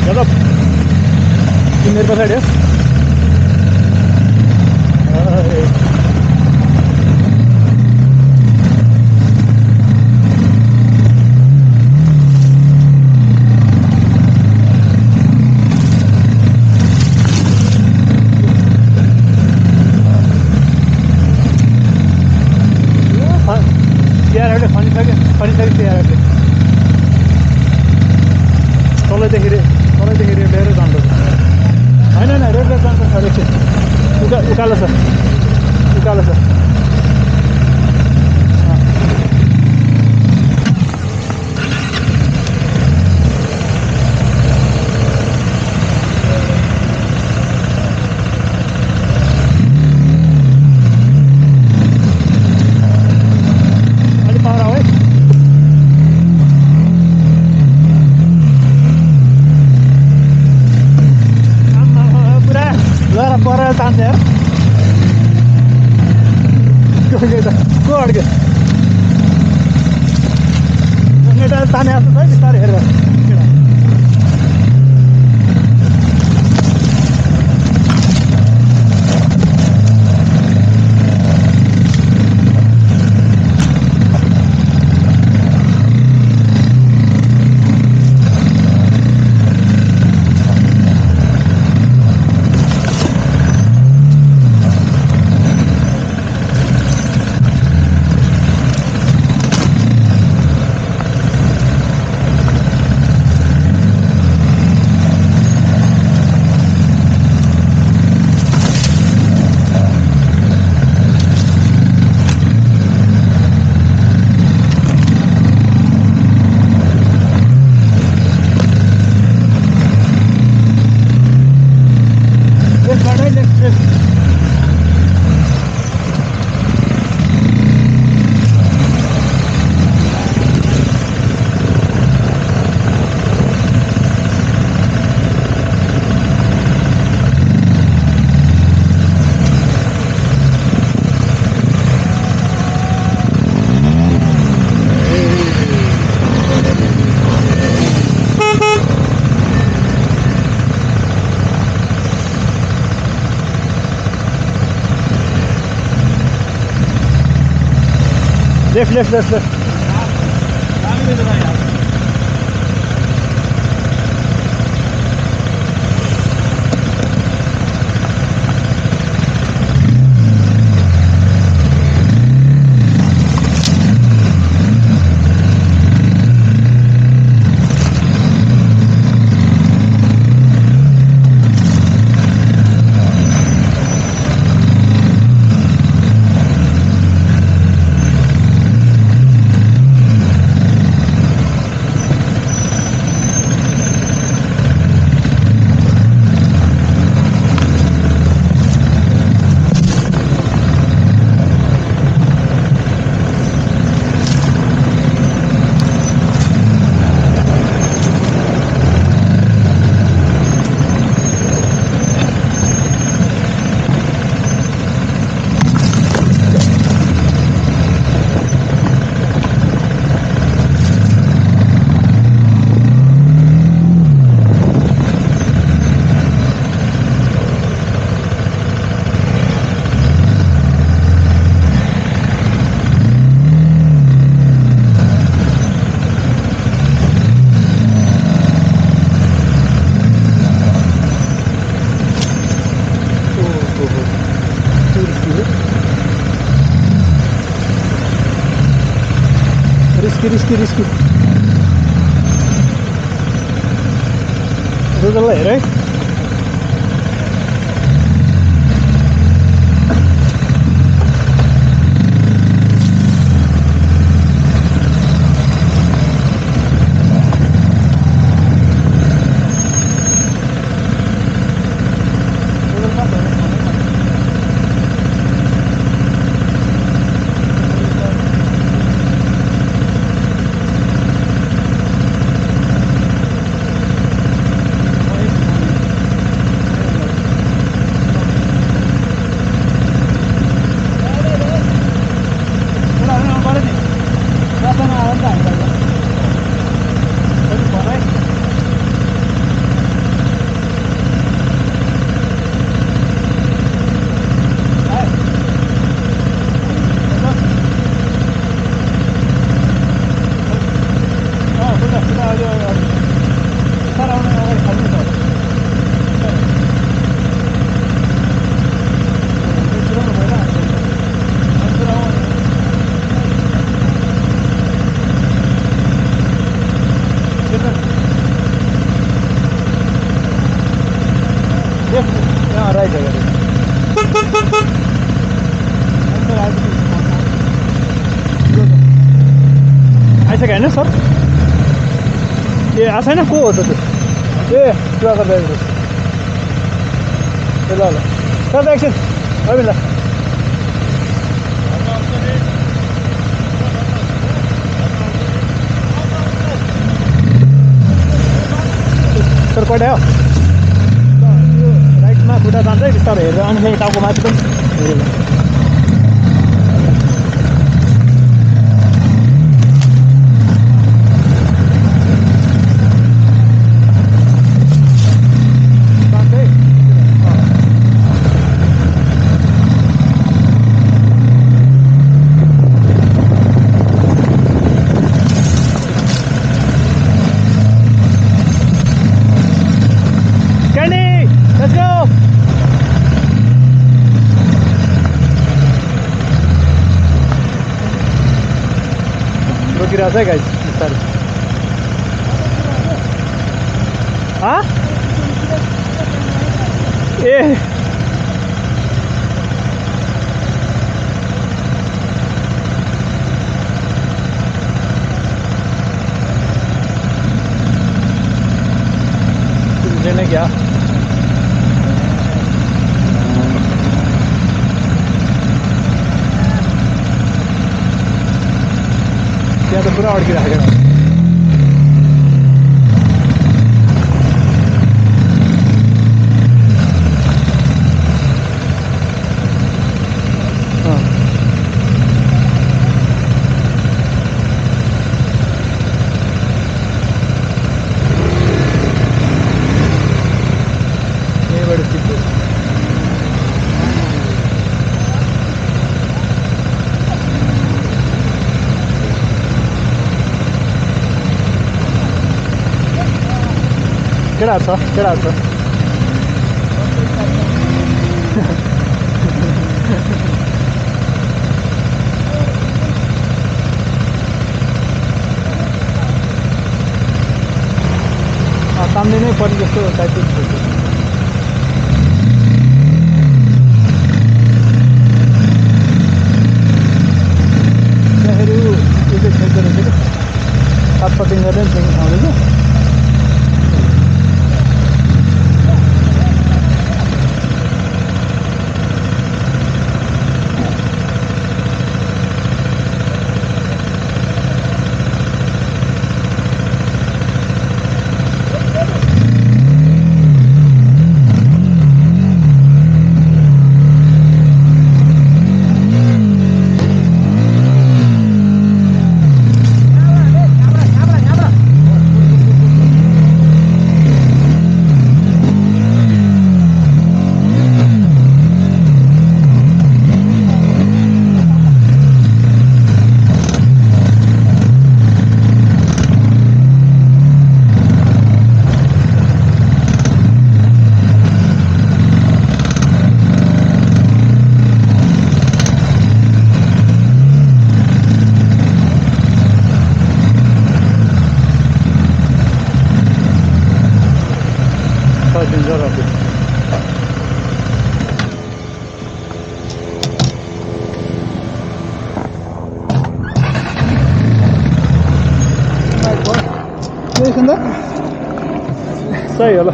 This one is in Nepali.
मतलब मेरे पछाडि हो तिहारहरूले खनिसक्यो तिहारहरूले तलैदेखि लिएर जानुपर्छ होइन रेलवे जानुपर्छ एकछिन उकालो छ पर तान्छ यार को अड्क्यो नेटा ताने जस्तो छ है बिस्तारै हेरेर left risky itu telah ya यो सर आउने अगाडि खाल्नु छ यहाँ राइट अगाडि आइसक्यो होइन सर ए आएको छैन को हो त त्यो ए त्यो ड्राइभर ए ल ल सर एकछिन है ल सर कहिले हो यो राइटमा खुट्टा जान्छ बिस्तारो हेरेर अनि फेरि टाउको माथि पनि हेरेर रोकिरहेको छ है गाइस बिस्तारै ए लेने क्या त्यहाँ त पुरा अड्किराखेको यहीँबाट चिप्लो केटा छ सामने नै पर्ने जस्तो टाइपको त्यहाँखेरि यो चाहिँ खेल्दो रहेछ कि सात पटिङ गर्दै पनि आउँदैछ सही होला